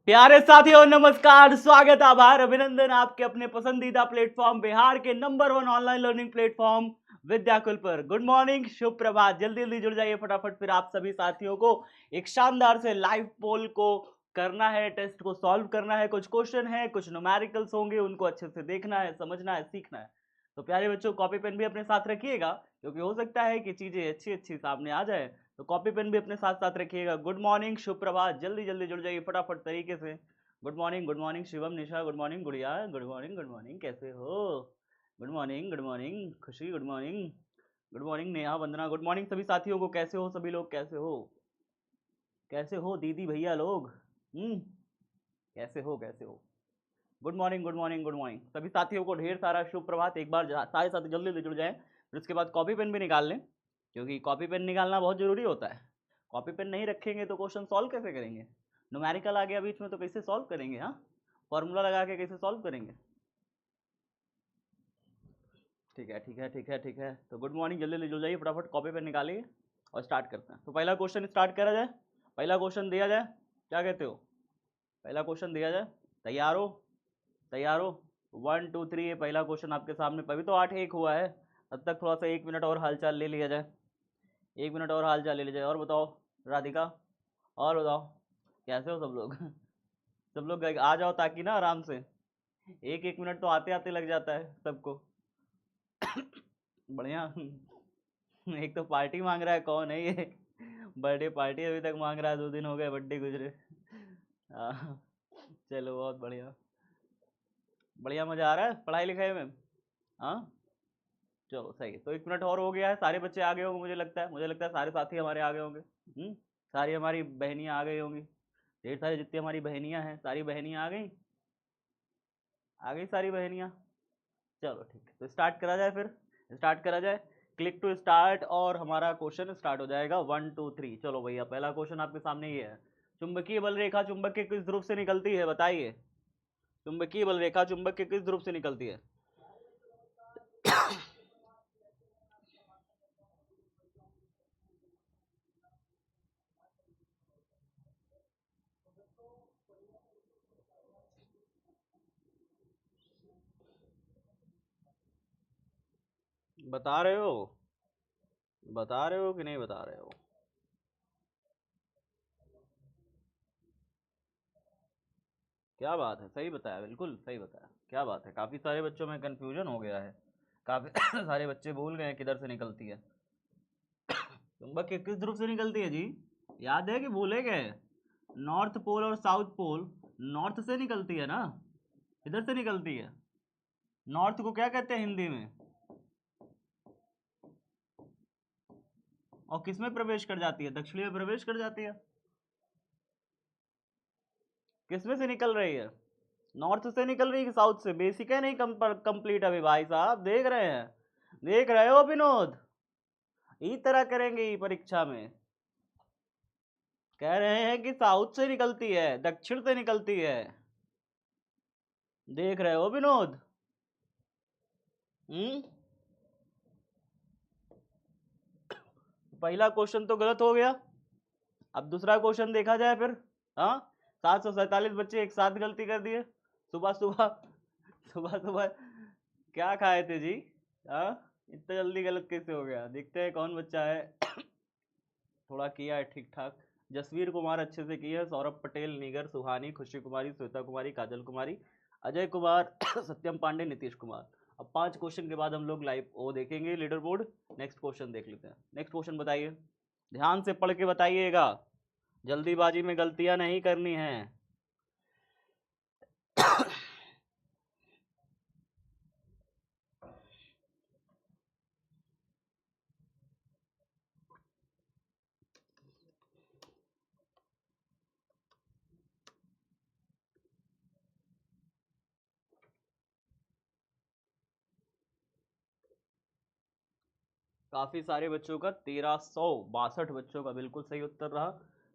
प्यारे साथियों नमस्कार, स्वागत, आभार, अभिनंदन आपके अपने पसंदीदा प्लेटफॉर्म बिहार के number 1 online learning platform Vidyakul पर। गुड मॉर्निंग, शुभ प्रभात। जल्दी जल्दी जुड़ जाइए फटाफट। फिर आप सभी साथियों को एक शानदार से लाइव पोल को करना है, टेस्ट को सॉल्व करना है। कुछ क्वेश्चन है, कुछ न्यूमेरिकल्स होंगे, उनको अच्छे से देखना है, समझना है, सीखना है। तो प्यारे बच्चों, कॉपी पेन भी अपने साथ रखिएगा, क्योंकि हो सकता है कि चीजें अच्छी अच्छी सामने आ जाए। तो कॉपी पेन भी अपने साथ साथ रखिएगा। गुड मॉर्निंग, शुभ प्रभात। जल्दी जल्दी जुड़ जाइए फटाफट तरीके से। गुड मॉर्निंग शिवम, निशा, गुड मॉर्निंग गुड़िया, गुड मॉर्निंग, कैसे हो? गुड मॉर्निंग खुशी, गुड मॉर्निंग नेहा, वंदना, गुड मॉर्निंग सभी साथियों को। कैसे हो सभी लोग? कैसे हो? कैसे हो दीदी भैया लोग? कैसे हो? कैसे हो? Good morning, good morning, good morning सभी साथियों को। ढेर सारा शुभ प्रभात। एक बार सारे साथी जल्दी जल्दी जुड़ जाएं। फिर उसके बाद कॉपी पेन भी निकाल लें, क्योंकि कॉपी पेन निकालना बहुत जरूरी होता है। कॉपी पेन नहीं रखेंगे तो क्वेश्चन सॉल्व कैसे करेंगे? न्यूमेरिकल आ गया बीच में तो कैसे सॉल्व करेंगे? हाँ, फॉर्मूला लगा के कैसे सॉल्व करेंगे? ठीक है, ठीक है, ठीक है, ठीक है। तो गुड मॉर्निंग, जल्दी जल्दी जुड़ जाइए फटाफट। कॉपी पेन निकालिए और स्टार्ट करते हैं। तो पहला क्वेश्चन स्टार्ट करा जाए, पहला क्वेश्चन दिया जाए। क्या कहते हो? पहला क्वेश्चन दिया जाए। तैयार हो? तैयार हो? 1 2 3, ये पहला क्वेश्चन आपके सामने। अभी तो 8-1 हुआ है। तब तक थोड़ा सा 1 मिनट और हालचाल ले लिया जाए। 1 मिनट और हालचाल ले लिया जाए। और बताओ राधिका, और बताओ कैसे हो सब लोग? सब लोग आ जाओ ताकि ना आराम से। एक एक मिनट तो आते आते लग जाता है सबको। बढ़िया। एक तो पार्टी मांग रहा है, कौन है ये? बर्थडे पार्टी अभी तक मांग रहा है, 2 दिन हो गए बर्थडे गुजरे। हाँ, चलो बहुत बढ़िया। बढ़िया, मजा आ रहा है पढ़ाई लिखाई में? हाँ, चलो सही है। तो 1 मिनट और हो गया है, सारे बच्चे आ गए होंगे मुझे लगता है सारे साथी हमारे आ गए होंगे। सारी हमारी बहनियाँ आ गई होंगी। ढेर सारी जितनी हमारी बहनियाँ हैं, सारी बहनियाँ आ गई। आ गई सारी बहनियाँ। चलो ठीक है, तो स्टार्ट करा जाए फिर। स्टार्ट करा जाए। क्लिक टू स्टार्ट और हमारा क्वेश्चन स्टार्ट हो जाएगा। 1 2 3। चलो भैया, पहला क्वेश्चन आपके सामने ये है। चुंबकीय बल रेखा चुंबक के किस ध्रुव से निकलती है, बताइए। चुंबकीय बल रेखा चुंबक के किस ध्रुव से निकलती है? बता रहे हो? बता रहे हो कि नहीं बता रहे हो? क्या बात है, सही बताया, बिल्कुल सही बताया। क्या बात है, काफ़ी सारे बच्चों में कन्फ्यूजन हो गया है। काफ़ी सारे बच्चे भूल गए हैं किधर से निकलती है। चुंबक के किस ध्रुव से निकलती है जी? याद है कि भूले गए? नॉर्थ पोल और साउथ पोल नॉर्थ से निकलती है ना? इधर से निकलती है। नॉर्थ को क्या कहते हैं हिंदी में? और किस में प्रवेश कर जाती है? दक्षिणी में प्रवेश कर जाती है। किस में से निकल रही है? नॉर्थ से निकल रही है कि साउथ से? बेसिक है नहीं कंप्लीट अभी भाई साहब, देख रहे हैं? देख रहे हो विनोद? इस तरह करेंगे ये परीक्षा में। कह रहे हैं कि साउथ से निकलती है, दक्षिण से निकलती है। देख रहे हो विनोद? हम्म। पहला क्वेश्चन तो गलत हो गया। अब दूसरा क्वेश्चन देखा जाए फिर। हाँ, 747 बच्चे एक साथ गलती कर दिए। सुबह सुबह, सुबह सुबह क्या खाए थे जी? हाँ, इतना जल्दी गलत कैसे हो गया? देखते हैं कौन बच्चा है। थोड़ा किया है ठीक ठाक। जसवीर कुमार अच्छे से किया है, सौरभ पटेल, निगर, सुहानी, खुशी कुमारी, श्वेता कुमारी, काजल कुमारी, अजय कुमार, सत्यम पांडे, नीतीश कुमार। अब 5 क्वेश्चन के बाद हम लोग लाइव वो देखेंगे लीडर बोर्ड। नेक्स्ट क्वेश्चन देख लेते हैं। नेक्स्ट क्वेश्चन बताइए, ध्यान से पढ़ के बताइएगा, जल्दीबाजी में गलतियां नहीं करनी है। काफ़ी सारे बच्चों का 1362 बच्चों का बिल्कुल सही उत्तर रहा।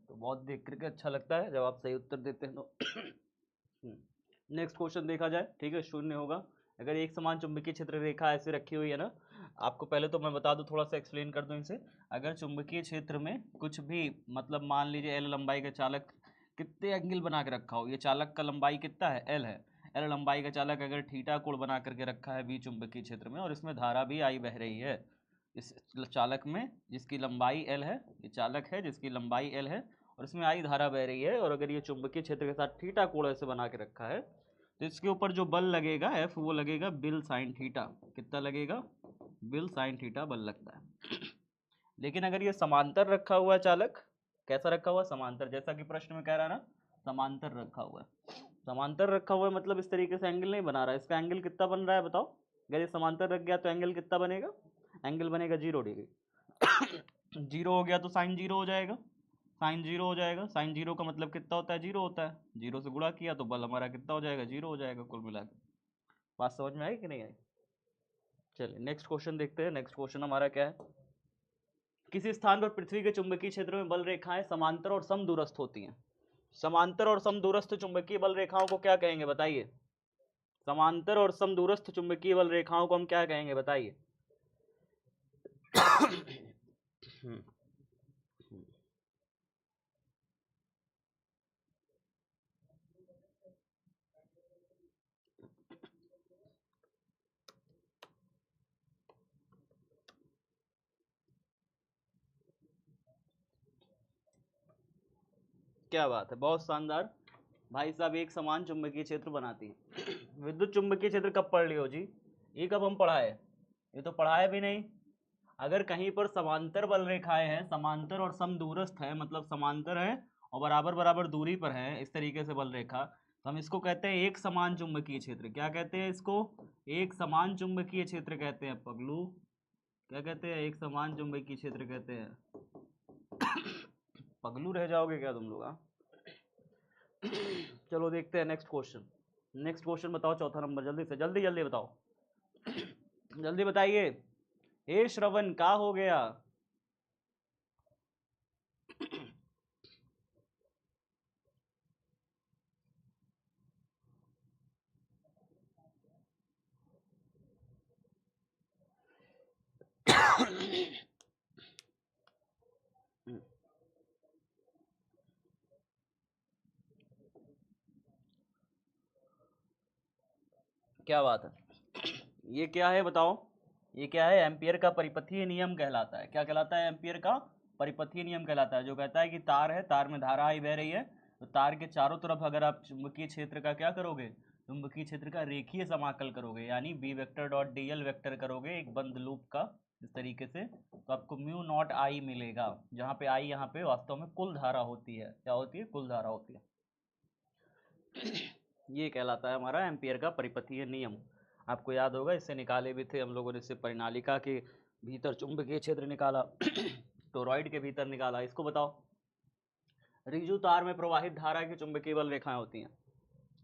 तो बहुत देख करके अच्छा लगता है जब आप सही उत्तर देते हैं तो। नेक्स्ट क्वेश्चन देखा जाए, ठीक है, शून्य होगा। अगर एक समान चुंबकीय क्षेत्र रेखा ऐसे रखी हुई है ना, आपको पहले तो मैं बता दूं, थोड़ा सा एक्सप्लेन कर दूं इसे। अगर चुंबकीय क्षेत्र में कुछ भी, मतलब मान लीजिए एल लंबाई के चालक कितने एंगल बना के रखा हो, ये चालक का लंबाई कितना है, एल है, एल लंबाई का चालक अगर थीटा कोण बना करके रखा है बी चुंबकीय क्षेत्र में और इसमें धारा भी आई बह रही है, इस चालक में जिसकी लंबाई एल है, ये चालक है जिसकी लंबाई एल है और इसमें आई धारा बह रही है, और अगर ये चुंबकीय क्षेत्र के साथ थीटा कोण ऐसे बना के रखा है तो इसके ऊपर जो बल लगेगा एफ वो लगेगा बिल साइन थीटा। कितना लगेगा, बिल साइन थीटा बल लगता है। लेकिन अगर ये समांतर रखा हुआ है चालक, कैसा रखा हुआ, समांतर, जैसा कि प्रश्न में कह रहा है ना, समांतर रखा हुआ है, समांतर रखा हुआ है मतलब इस तरीके से एंगल नहीं बना रहा है, इसका एंगल कितना बन रहा है बताओ, अगर ये समांतर रख गया तो एंगल कितना बनेगा, एंगल बनेगा 0 डिग्री। 0 हो गया तो साइन 0 हो जाएगा, साइन 0 हो जाएगा, साइन 0 का मतलब कितना होता है, 0 होता है, 0 से गुणा किया तो बल हमारा कितना हो जाएगा, 0 हो जाएगा कुल मिला के। बात समझ में आई कि नहीं आई। चलिए नेक्स्ट क्वेश्चन देखते हैं। नेक्स्ट क्वेश्चन हमारा क्या है, किसी स्थान पर पृथ्वी के चुंबकीय क्षेत्र में बल रेखाएं समांतर और समदूरस्थ होती हैं। समांतर और समदूरस्थ चुंबकीय बल रेखाओं को क्या कहेंगे बताइए, समांतर और समदूरस्थ चुंबकीय बल रेखाओं को हम क्या कहेंगे बताइए। क्या बात है, बहुत शानदार। भाई साहब एक समान चुंबकीय क्षेत्र बनाती है। विद्युत चुंबकीय क्षेत्र कब पढ़ लियो जी, ये कब हम पढ़ाए, ये तो पढ़ाए भी नहीं। अगर कहीं पर समांतर बल रेखाएं हैं, समांतर और समदूरस्थ है, मतलब समांतर है और बराबर बराबर दूरी पर है, इस तरीके से बल रेखा, तो हम इसको कहते हैं एक समान चुंबकीय क्षेत्र। क्या कहते हैं इसको, एक समान चुंबकीय क्षेत्र कहते हैं पगलू। क्या कहते हैं, एक समान चुंबकीय क्षेत्र कहते हैं। पगलू रह जाओगे क्या तुम लोग, हाँ। चलो देखते हैं नेक्स्ट क्वेश्चन। नेक्स्ट क्वेश्चन बताओ, चौथा नंबर, जल्दी से जल्दी जल्दी बताओ, जल्दी बताइए। हे श्रवण का हो गया। क्या बात है, ये क्या है बताओ, ये क्या है, एम्पियर का परिपथीय नियम कहलाता है। क्या कहलाता है, एम्पियर का परिपथीय नियम कहलाता है, जो कहता है कि तार है, तार में धारा आई बह रही है, तो तार के चारों तरफ अगर आप चुंबकीय क्षेत्र का क्या करोगे, चुंबकीय क्षेत्र का रेखीय समाकल करोगे, यानी b vector dot d l vector करोगे एक बंद लूप का इस तरीके से, तो आपको म्यू नॉट आई मिलेगा, जहाँ पे आई यहाँ पे वास्तव में कुल धारा होती है। क्या होती है, कुल धारा होती है। ये कहलाता है हमारा एम्पियर का परिपथीय नियम। आपको याद होगा, इससे निकाले भी थे हम लोगों ने, इससे परिनालिका के भीतर चुंबकीय क्षेत्र निकाला, टोरॉइड के भीतर निकाला। इसको बताओ, रिजु तार में प्रवाहित धारा की चुंबकीय बल रेखाएं होती हैं।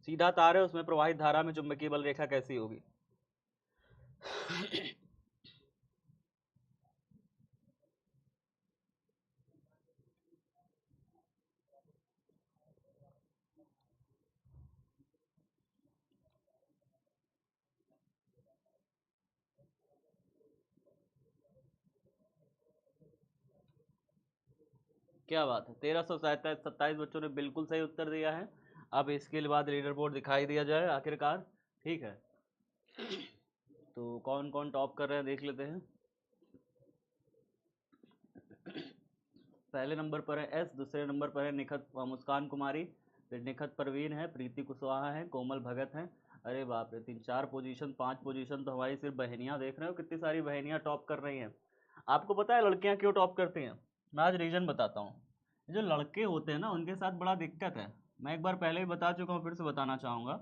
सीधा तार है, उसमें प्रवाहित धारा में चुंबकीय बल रेखा कैसी होगी। क्या बात है, 1327 बच्चों ने बिल्कुल सही उत्तर दिया है। अब इसके बाद लीडर बोर्ड दिखाई दिया जाए आखिरकार, ठीक है। तो कौन कौन टॉप कर रहे हैं देख लेते हैं। पहले नंबर पर है एस, दूसरे नंबर पर है निखत मुस्कान कुमारी, फिर निखत परवीन है, प्रीति कुशवाहा है, कोमल भगत है। अरे बाप रे, 3-4 पोजीशन, 5 पोजीशन तो हमारी सिर्फ बहनियां, देख रहे हो कितनी सारी बहनियां टॉप कर रही हैं। आपको पता है लड़कियां क्यों टॉप करती हैं, मैं आज रीजन बताता हूँ। जो लड़के होते हैं ना, उनके साथ बड़ा दिक्कत है, मैं एक बार पहले ही बता चुका हूँ, फिर से बताना चाहूँगा।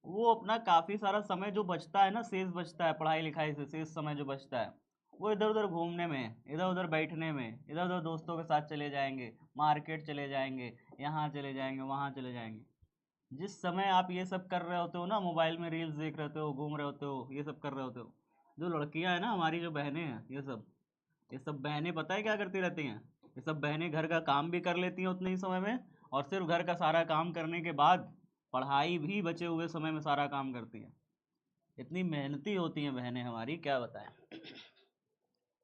वो अपना काफ़ी सारा समय जो बचता है ना, शेष बचता है पढ़ाई लिखाई से, शेष समय जो बचता है वो इधर उधर घूमने में, इधर उधर बैठने में, इधर उधर दोस्तों के साथ चले जाएंगे, मार्केट चले जाएंगे, यहाँ चले जाएंगे, वहाँ चले जाएंगे। जिस समय आप ये सब कर रहे होते हो ना, मोबाइल में रील्स देख रहे होते हो, घूम रहे होते हो, ये सब कर रहे होते हो, जो लड़कियां हैं ना हमारी, जो बहनें हैं, ये सब बहनें पता है क्या करती रहती हैं, ये सब बहनें घर का काम भी कर लेती हैं उतने ही समय में, और सिर्फ घर का सारा काम करने के बाद पढ़ाई भी बचे हुए समय में सारा काम करती हैं। इतनी मेहनती होती हैं बहनें हमारी, क्या बताएं।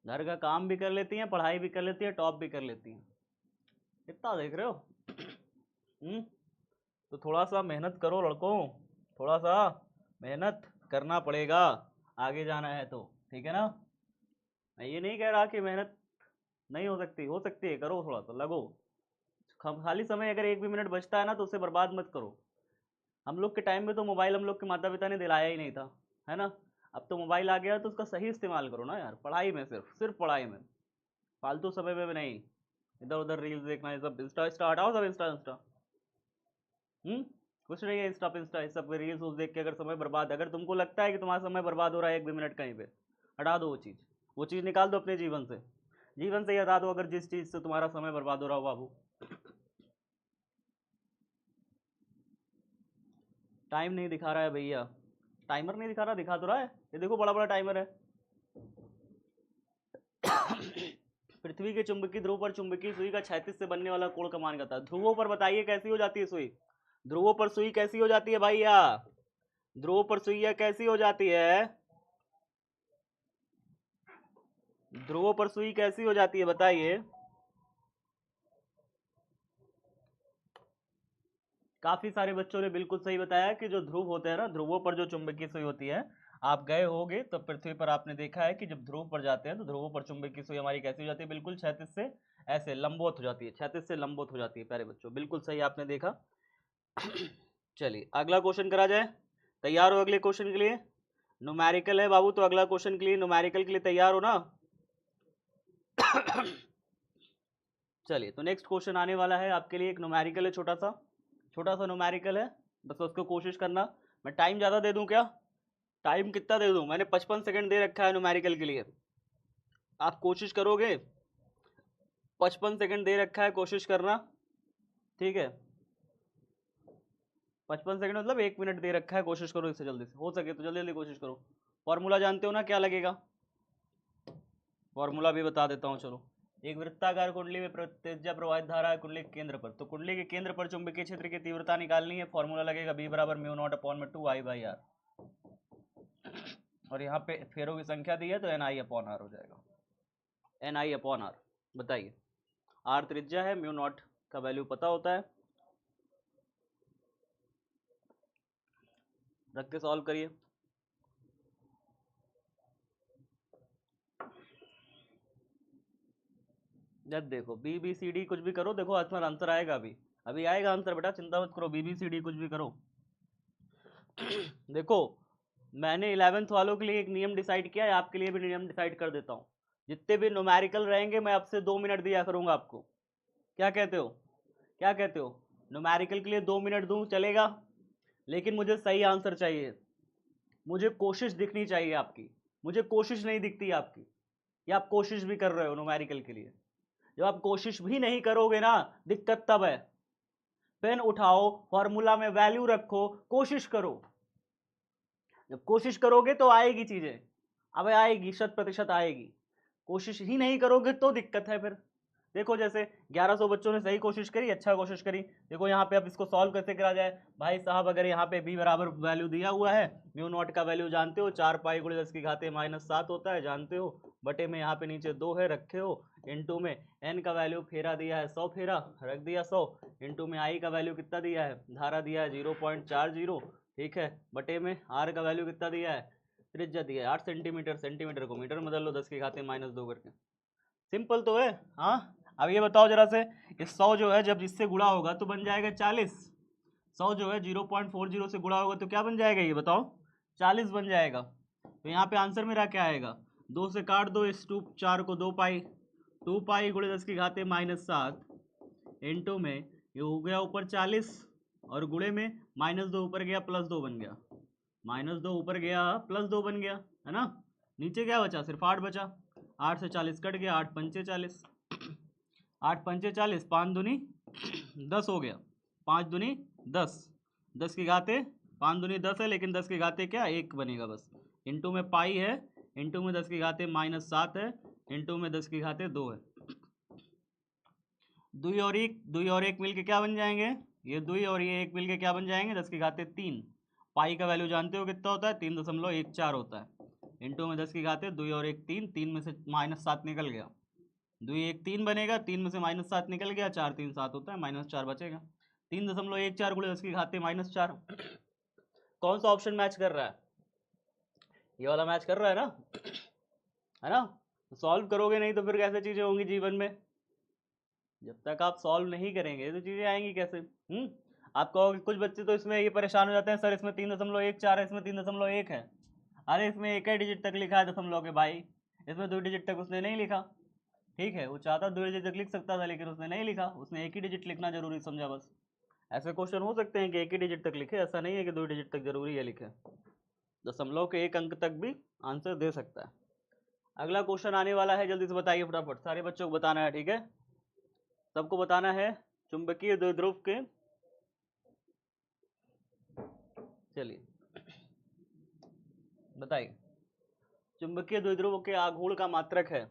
घर का काम भी कर लेती हैं, पढ़ाई भी कर लेती हैं, टॉप भी कर लेती हैं। कितना देख रहे हो। तो थोड़ा सा मेहनत करो लड़कों, थोड़ा सा मेहनत करना पड़ेगा, आगे जाना है तो, ठीक है ना। मैं ये नहीं कह रहा कि मेहनत नहीं हो सकती है, करो थोड़ा सा, लगो। खाली समय अगर एक भी मिनट बचता है ना तो उसे बर्बाद मत करो। हम लोग के टाइम में तो मोबाइल हम लोग के माता पिता ने दिलाया ही नहीं था, है ना। अब तो मोबाइल आ गया तो उसका सही इस्तेमाल करो ना यार, पढ़ाई में, सिर्फ सिर्फ पढ़ाई में, फालतू समय में भी नहीं। इधर उधर रील्स देखना, ये सब इंस्टा इंस्टा हटाओ, सब इंस्टा इंस्टा। कुछ नहीं है इंस्टा पिंस्टा, इस सब रील्स उस देख के अगर समय बर्बाद, अगर तुमको लगता है कि तुम्हारा समय बर्बाद हो रहा है एक भी मिनट कहीं पे, हटा दो वो चीज़ निकाल दो अपने जीवन से ही हटा दो, अगर जिस चीज़ से तुम्हारा समय बर्बाद हो रहा हो बाबू। टाइम नहीं दिखा रहा है भैया, टाइमर नहीं दिखा रहा, दिखा तो रहा है, ये देखो बड़ा बड़ा टाइमर है। पृथ्वी के चुंबकीय ध्रुव पर चुंबकीय सुई का क्षैतिज से बनने वाला कोण का मान कहता है। ध्रुवों पर बताइए कैसी हो जाती है सुई, ध्रुवों पर सुई कैसी हो जाती है भैया, ध्रुवों पर सुइयां कैसी हो जाती है, ध्रुवों पर सुई कैसी हो जाती है बताइए। काफी सारे बच्चों ने बिल्कुल सही बताया कि जो ध्रुव होते हैं ना, ध्रुवों पर जो चुंबकीय सुई होती है, आप गए होगे तो पृथ्वी पर आपने देखा है कि जब ध्रुव पर जाते हैं तो ध्रुवों पर चुंबकीय सुई हमारी कैसी हो जाती है, बिल्कुल क्षैतिज से ऐसे लंबवत हो जाती है, क्षैतिज से लंबवत हो जाती है। प्यारे बच्चों बिल्कुल सही आपने देखा। चलिए अगला क्वेश्चन करा जाए, तैयार हो अगले क्वेश्चन के लिए। न्यूमेरिकल है बाबू, तो अगला क्वेश्चन के लिए, न्यूमेरिकल के लिए तैयार हो ना। चलिए तो नेक्स्ट क्वेश्चन आने वाला है आपके लिए, एक न्यूमेरिकल है, छोटा सा न्यूमेरिकल है, बस उसको कोशिश करना। मैं टाइम ज़्यादा दे दूं क्या, टाइम कितना दे दूं, मैंने 55 सेकंड दे रखा है न्यूमेरिकल के लिए, आप कोशिश करोगे, 55 सेकंड दे रखा है, कोशिश करना, ठीक है। 55 सेकंड मतलब 1 मिनट दे रखा है, कोशिश करो इससे जल्दी से हो सके तो जल्दी जल्दी कोशिश करो। फॉर्मूला जानते हो ना क्या लगेगा, फॉर्मूला भी बता देता हूँ चलो। एक वृत्ताकार कुंडली में त्रिज्या प्रवाहित धारा है कुंडली के केंद्र पर, तो कुंडली के केंद्र पर चुंबकीय क्षेत्र की तीव्रता निकालनी है, फॉर्मूला लगेगा B बराबर म्यू नॉट अपॉन में 2I/R, और यहाँ पे फेरों की संख्या दी है तो NI/R हो जाएगा, NI/R। बताइए, R त्रिज्या है, म्यू नॉट का वैल्यू पता होता है, रख के सॉल्व करिए। जब देखो BBCD कुछ भी करो, देखो आंसर आएगा, अभी आएगा आंसर बेटा, चिंता मत करो, BBCD कुछ भी करो। देखो मैंने 11th वालों के लिए एक नियम डिसाइड किया है, आपके लिए भी नियम डिसाइड कर देता हूँ, जितने भी न्यूमेरिकल रहेंगे मैं आपसे 2 मिनट दिया करूंगा आपको, क्या कहते हो, क्या कहते हो, न्यूमेरिकल के लिए 2 मिनट दूं चलेगा, लेकिन मुझे सही आंसर चाहिए, मुझे कोशिश दिखनी चाहिए आपकी, मुझे कोशिश नहीं दिखती आपकी, या आप कोशिश भी कर रहे हो न्यूमेरिकल के लिए, जब आप कोशिश भी नहीं करोगे ना दिक्कत तब है। पेन उठाओ, फॉर्मूला में वैल्यू रखो, कोशिश करो, जब कोशिश करोगे तो आएगी चीजें, अब आएगी, 100% आएगी, कोशिश ही नहीं करोगे तो दिक्कत है फिर। देखो जैसे 1100 बच्चों ने सही कोशिश करी, अच्छा कोशिश करी, देखो यहाँ पे अब इसको सॉल्व कैसे करा जाए भाई साहब, अगर यहाँ पे B बराबर वैल्यू दिया हुआ है, म्यू नॉट का वैल्यू जानते हो, 4 पाई गुणे 10 की घाते -7 होता है जानते हो, बटे में यहाँ पे नीचे 2 है रखे हो, इंटू में n का वैल्यू फेरा दिया है 100 फेरा रख दिया 100, इंटू में I का वैल्यू कितना दिया है, धारा दिया है 0.40, ठीक है, बटे में R का वैल्यू कितना दिया है, त्रिज्या दिया है 8 सेंटीमीटर, सेंटीमीटर को मीटर में बदल लो 10 की घाते -2 करके, सिंपल तो है। हाँ अब ये बताओ जरा से, ये 100 जो है जब जिससे गुणा होगा तो बन जाएगा 40, 100 जो है 0.40 से गुणा होगा तो क्या बन जाएगा ये बताओ, 40 बन जाएगा। तो यहाँ पे आंसर मेरा क्या आएगा, 2 से काट दो, इस 4 को 2 पाई, 2 पाई गुणे 10 की घाते -7, इंटू में ये हो गया ऊपर 40, और गुणे में -2 ऊपर गया +2 बन गया, -2 ऊपर गया +2 बन गया, है ना, नीचे क्या बचा, सिर्फ 8 बचा, 8 से 40 कट गया, 8 पंचे 40, 8 पंचे 40, 5 दूनी 10 हो गया, 5 दूनी 10, 10 की घाते 5 दूनी 10 है, लेकिन 10 की घाते क्या 1 बनेगा बस, इंटू में पाई है, इंटू में 10 की घाते -7 है, इंटू में 10 की घाते 2 है, दुई और एक मिल के क्या बन जाएंगे, ये दुई और ये एक मिल के क्या बन जाएंगे, 10 की घाते 3, पाई का वैल्यू जानते हो कितना होता है 3.14 होता है, इंटू में 10 की घाते 2 और 1 3, 3 में से -7 निकल गया, 2 1 3 बनेगा, 3 में से -7 निकल गया, 4 3 7 होता है, -4 बचेगा, 3.14 गुणे 10 की घात -4। कौन सा ऑप्शन मैच कर रहा है? ये वाला मैच कर रहा है ना, है ना? सॉल्व करोगे नहीं तो फिर कैसे चीजें होंगी जीवन में? जब तक आप सॉल्व नहीं करेंगे तो चीजें आएंगी कैसे? आप कहोगे, कुछ बच्चे तो इसमें ये परेशान हो जाते हैं, सर इसमें 3.14 है, इसमें 3.1 है। अरे इसमें एक ही डिजिट तक लिखा है दशमलव के भाई, इसमें 2 डिजिट तक उसने नहीं लिखा। ठीक है, वो चाहता 2 डिजिट तक लिख सकता था, लेकिन उसने नहीं लिखा, उसने एक ही डिजिट लिखना जरूरी समझा बस। ऐसे क्वेश्चन हो सकते हैं कि एक ही डिजिट तक लिखे, ऐसा नहीं है कि 2 डिजिट तक जरूरी है लिखे। दशमलव के 1 अंक तक भी आंसर दे सकता है। अगला क्वेश्चन आने वाला है, जल्दी से बताइए फटाफट, सारे बच्चों को बताना है, ठीक है? सबको बताना है चुंबकीय द्विध्रुव के, चलिए बताइए। चुंबकीय द्विध्रुव के आघूर्ण का मात्रक है,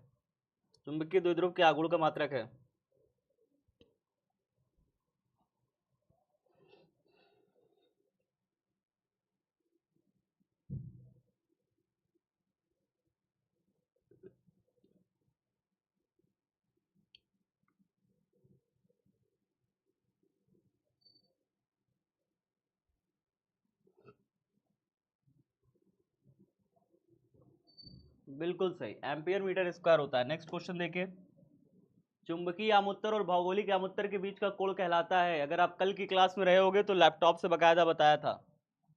चुंबकीय द्विध्रुव के आघूर्ण का मात्रक है। बिल्कुल सही, एम्पियर मीटर स्क्वायर होता है। नेक्स्ट क्वेश्चन देखिए, चुंबकीय आमुत्तर और भौगोलिक आमुत्तर के बीच का कोण कहलाता है। अगर आप कल की क्लास में रहे होगे तो लैपटॉप से बकायदा बताया था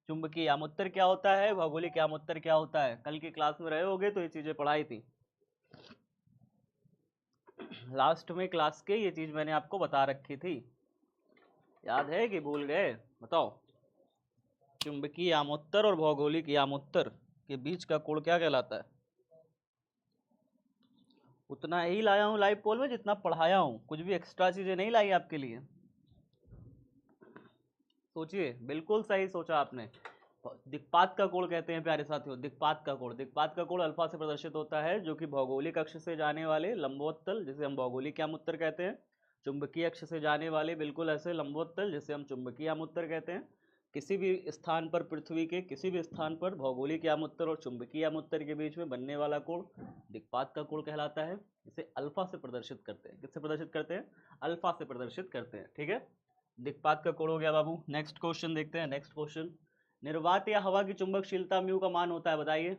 चुंबकीय आमुत्तर क्या होता है, भौगोलिक आमुत्तर क्या होता है। कल की क्लास में रहे होगे तो ये चीजें पढ़ाई थी लास्ट में क्लास के, ये चीज मैंने आपको बता रखी थी। याद है कि भूल गए? बताओ, चुंबकीय आमुत्तर और भौगोलिक आमुत्तर के बीच का कोण क्या कहलाता है? उतना ही लाया हूँ लाइव पोल में जितना पढ़ाया हूँ, कुछ भी एक्स्ट्रा चीजें नहीं लाई आपके लिए। सोचिए, बिल्कुल सही सोचा आपने। दिक्पात का कोण कहते हैं प्यारे साथियों, दिक्पात का कोण। दिक्पात का कोण अल्फा से प्रदर्शित होता है, जो कि भौगोलिक अक्ष से जाने वाले लंबवत्तल, जिसे हम भौगोलिक आमुत्तर कहते हैं, चुंबकीय अक्ष से जाने वाले बिल्कुल ऐसे लंबवत्तल, जिसे हम चुंबकीय आमुत्तर कहते हैं। किसी भी स्थान पर, पृथ्वी के किसी भी स्थान पर भौगोलिक आमुत्तर और चुंबकीय आमुत्तर के बीच में बनने वाला कोण दिक्पात का कोण कहलाता है। इसे अल्फा से प्रदर्शित करते हैं। किससे प्रदर्शित करते हैं? अल्फा से प्रदर्शित करते हैं, ठीक है? दिक्पात का कोण हो गया बाबू। नेक्स्ट क्वेश्चन देखते हैं। नेक्स्ट क्वेश्चन, निर्वात या हवा की चुंबकशीलता म्यू का मान होता है, बताइए।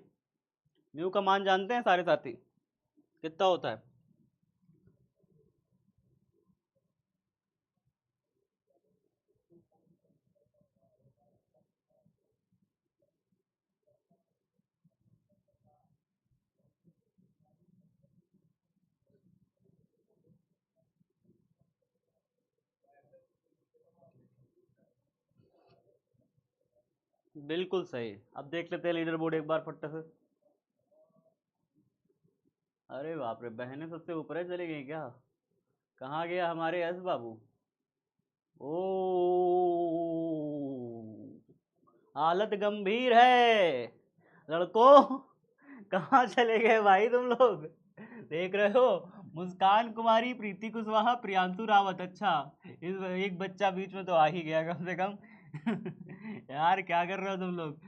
म्यू का मान जानते हैं सारे साथी, कितना होता है? बिल्कुल सही। अब देख लेते हैं लीडर बोर्ड एक बार फट्टे से। अरे बाप रे, बहनें सबसे ऊपर चली गई क्या? कहाँ गया हमारे एस बाबू? ओ, हालत गंभीर है लड़कों। कहाँ चले गए भाई तुम लोग? देख रहे हो, मुस्कान कुमारी, प्रीति कुशवाहा, प्रियांशु रावत। अच्छा, इस एक बच्चा बीच में तो आ ही गया कम से कम। यार क्या कर रहे हो तुम लोग?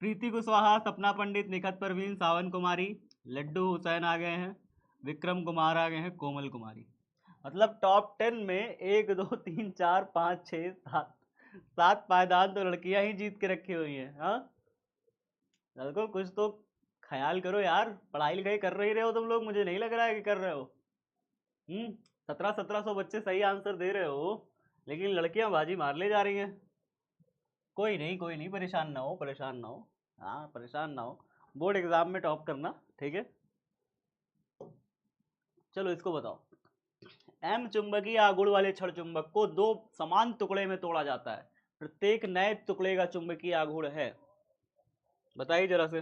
प्रीति कुशवाहा, सपना पंडित, निखत परवीन, सावन कुमारी, लड्डू हुसैन आ गए हैं, विक्रम कुमार आ गए हैं, कोमल कुमारी। मतलब टॉप 10 में 1 2 3 4 5 6 7 7 पायदान तो लड़कियां ही जीत के रखी हुई हैं। हाँ लड़कों, कुछ तो ख्याल करो यार, पढ़ाई लिखाई कर रही रहे हो तुम लोग, मुझे नहीं लग रहा है कि कर रहे हो। 1700 बच्चे सही आंसर दे रहे हो, लेकिन लड़कियां बाजी मार ले जा रही हैं। कोई नहीं, कोई नहीं, परेशान ना हो, परेशान ना हो। हाँ परेशान ना हो, बोर्ड एग्जाम में टॉप करना, ठीक है? चलो इसको बताओ, एम चुंबकीय आघूर्ण वाले क्षण चुंबक को 2 समान टुकड़े में तोड़ा जाता है, प्रत्येक नए टुकड़े का चुंबकीय आघूर्ण है, बताइए जरा से।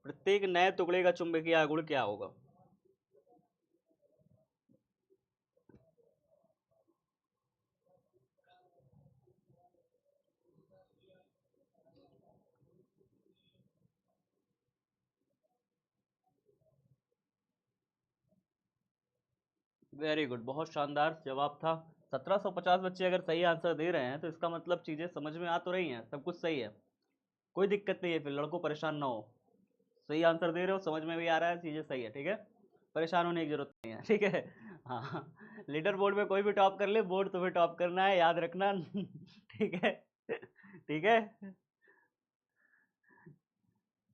प्रत्येक नए टुकड़े का चुंबकीय आघूर्ण क्या होगा? वेरी गुड, बहुत शानदार जवाब था। 1750 बच्चे अगर सही आंसर दे रहे हैं तो इसका मतलब चीजें समझ में आ तो रही हैं, सब कुछ सही है, कोई दिक्कत नहीं है। फिर लड़कों परेशान ना हो, सही आंसर दे रहे हो, समझ में भी आ रहा है, चीजें सही है, ठीक है? परेशान होने की जरूरत नहीं है, ठीक है? हाँ, लीडर बोर्ड में कोई भी टॉप कर ले, बोर्ड तुम्हें टॉप करना है, याद रखना। ठीक है, ठीक है।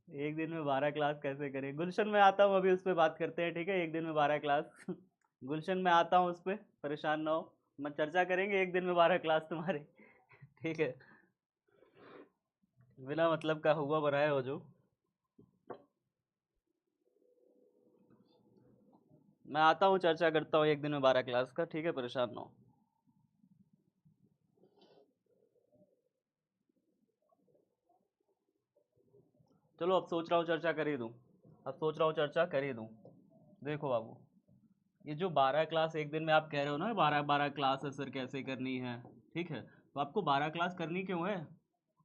एक दिन में 12 क्लास कैसे करें? गुलशन में आता हूँ, अभी उस पर बात करते हैं, ठीक है। एक दिन में 12 क्लास। गुलशन में आता हूँ, उस पर परेशान ना हो, मैं चर्चा करेंगे एक दिन में 12 क्लास तुम्हारे। ठीक है, बिना मतलब का हुआ बनाए हो जो। मैं आता हूँ, चर्चा करता हूँ एक दिन में 12 क्लास का, ठीक है, परेशान ना हो। चलो, अब सोच रहा हूँ चर्चा कर ही दूँ, अब सोच रहा हूँ चर्चा कर ही दूँ। देखो बाबू, ये जो 12 क्लास एक दिन में आप कह रहे हो ना, 12 क्लास है सर कैसे करनी है, ठीक है, तो आपको 12 क्लास करनी क्यों है?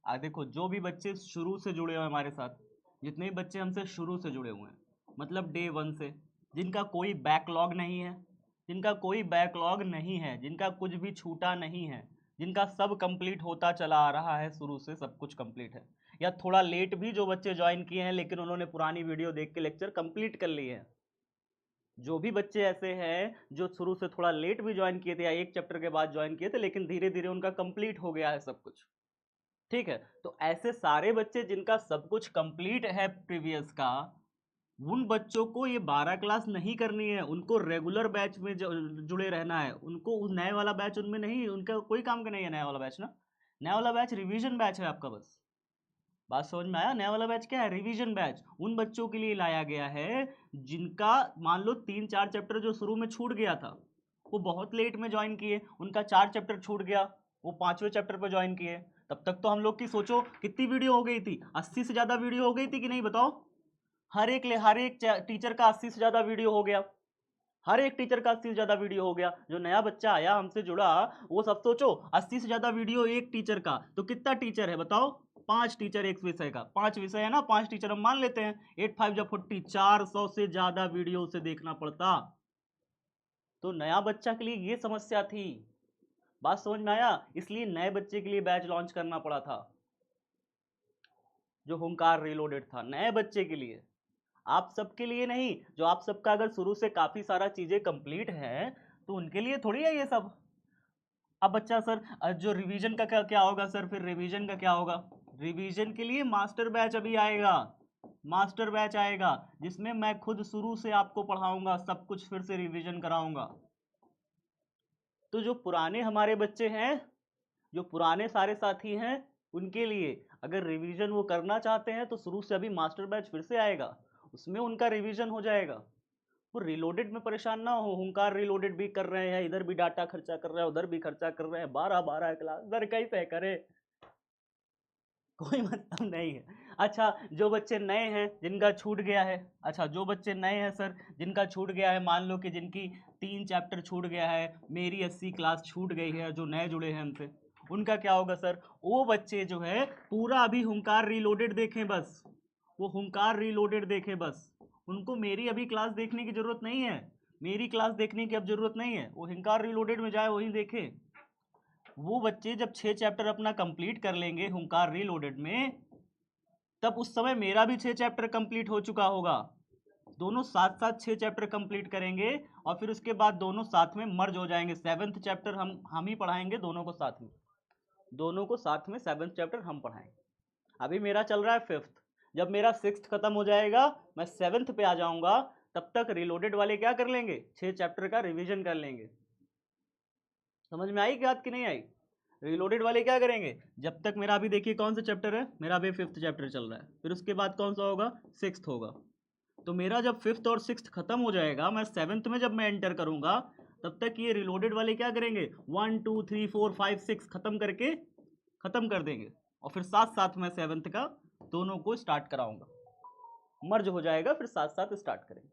देखो, जो भी बच्चे शुरू से जुड़े हुए हैं हमारे साथ, जितने भी बच्चे हमसे शुरू से जुड़े हुए हैं, मतलब डे वन से, जिनका कोई बैकलॉग नहीं है, जिनका कोई बैकलॉग नहीं है, जिनका कुछ भी छूटा नहीं है, जिनका सब कंप्लीट होता चला आ रहा है, शुरू से सब कुछ कंप्लीट है, या थोड़ा लेट भी जो बच्चे ज्वाइन किए हैं लेकिन उन्होंने पुरानी वीडियो देख के लेक्चर कंप्लीट कर लिए हैं, जो भी बच्चे ऐसे हैं जो शुरू से थोड़ा लेट भी ज्वाइन किए थे या एक चैप्टर के बाद ज्वाइन किए थे लेकिन धीरे धीरे उनका कंप्लीट हो गया है सब कुछ, ठीक है, तो ऐसे सारे बच्चे जिनका सब कुछ कंप्लीट है प्रीवियस का, उन बच्चों को ये 12 क्लास नहीं करनी है, उनको रेगुलर बैच में जुड़े रहना है, उनको उस नए वाला बैच उनमें नहीं, उनका कोई काम का नहीं है नया वाला बैच ना। नया वाला बैच रिवीजन बैच है आपका, बस बात समझ में आया? नया वाला बैच क्या है? Revision batch. उन बच्चों के लिए लाया गया है जिनका मान लो 3-4 चैप्टर जो शुरू में छूट गया था, वो बहुत लेट में ज्वाइन किए, उनका 4 चैप्टर छूट गया, वो 5वें चैप्टर पर ज्वाइन किए। तब तक तो हम लोग की सोचो कितनी वीडियो हो गई थी, 80 से ज्यादा वीडियो हो गई थी कि नहीं बताओ? हर एक टीचर का 80 से ज्यादा वीडियो हो गया, हर एक टीचर का 80 से ज्यादा वीडियो हो गया। जो नया बच्चा आया हमसे जुड़ा, वो सब सोचो 80 से ज्यादा वीडियो एक टीचर का, तो कितना टीचर है बताओ? 5 टीचर एक विषय का, 5 विषय है ना, 5 टीचर हम मान लेते हैं, 8 5 जब 40, 400 से ज्यादा वीडियो उसे देखना पड़ता। तो नया बच्चा के लिए ये समस्या थी, बात समझ में आया? इसलिए नए बच्चे के लिए बैच लॉन्च करना पड़ा था, जो हुंकार रीलोडेड था, नए बच्चे के लिए, आप सबके लिए नहीं। जो आप सबका अगर शुरू से काफी सारा चीजें कंप्लीट है तो उनके लिए थोड़ी है ये सब। अब बच्चा सर जो रिवीजन का क्या क्या होगा सर? फिर रिवीजन का क्या होगा? रिवीजन के लिए मास्टर बैच अभी आएगा, मास्टर बैच आएगा जिसमें मैं खुद शुरू से आपको पढ़ाऊंगा, सब कुछ फिर से रिवीजन कराऊंगा। तो जो पुराने हमारे बच्चे हैं, जो पुराने सारे साथी हैं, उनके लिए अगर रिवीजन वो करना चाहते हैं तो शुरू से अभी मास्टर बैच फिर से आएगा, उसमें उनका रिवीजन हो जाएगा। वो रिलोडेड में परेशान ना हो, हुंकार रिलोडेड भी कर रहे हैं, इधर भी डाटा खर्चा कर रहे हैं, उधर भी खर्चा कर रहे हैं, 12 क्लास दर कैसे करे, कोई मतलब नहीं है। अच्छा, जो बच्चे नए हैं जिनका छूट गया है, अच्छा जो बच्चे नए हैं सर जिनका छूट गया है, मान लो कि जिनकी 3 चैप्टर छूट गया है, मेरी 80 क्लास छूट गई है, जो नए जुड़े हैं हमसे, उनका क्या होगा सर? वो बच्चे जो है पूरा अभी हुंकार रीलोडेड देखें बस, वो हुंकार रीलोडेड देखें बस, उनको मेरी अभी क्लास देखने की जरूरत नहीं है, मेरी क्लास देखने की अब जरूरत नहीं है, वो हुंकार रीलोडेड में जाए वही देखे। वो बच्चे जब 6 चैप्टर अपना कंप्लीट कर लेंगे हुंकार रीलोडेड में, तब उस समय मेरा भी 6 चैप्टर कंप्लीट हो चुका होगा, दोनों साथ साथ 6 चैप्टर कंप्लीट करेंगे और फिर उसके बाद दोनों साथ में मर्ज हो जाएंगे, 7th चैप्टर हम ही पढ़ाएंगे दोनों को साथ में, दोनों को साथ में 7th चैप्टर हम पढ़ाएंगे। अभी मेरा चल रहा है 5th, जब मेरा 6th खत्म हो जाएगा, मैं 7th पे आ जाऊंगा, तब तक रिलोडेड वाले क्या कर लेंगे? 6 चैप्टर का रिवीजन कर लेंगे। समझ में आई बात कि नहीं आई? रिलोडेड वाले क्या करेंगे, जब तक मेरा अभी देखिए कौन सा चैप्टर है, मेरा अभी 5th चैप्टर चल रहा है, फिर उसके बाद कौन सा होगा? 6th होगा। तो मेरा जब 5th और 6th खत्म हो जाएगा, मैं 7th में जब मैं एंटर करूंगा, तब तक ये रिलोडेड वाले क्या करेंगे? 1 2 3 4 5 6 खत्म करके खत्म कर देंगे, और फिर साथ साथ में 7th का दोनों को स्टार्ट कराऊंगा, मर्ज हो जाएगा, फिर साथ साथ स्टार्ट करेंगे।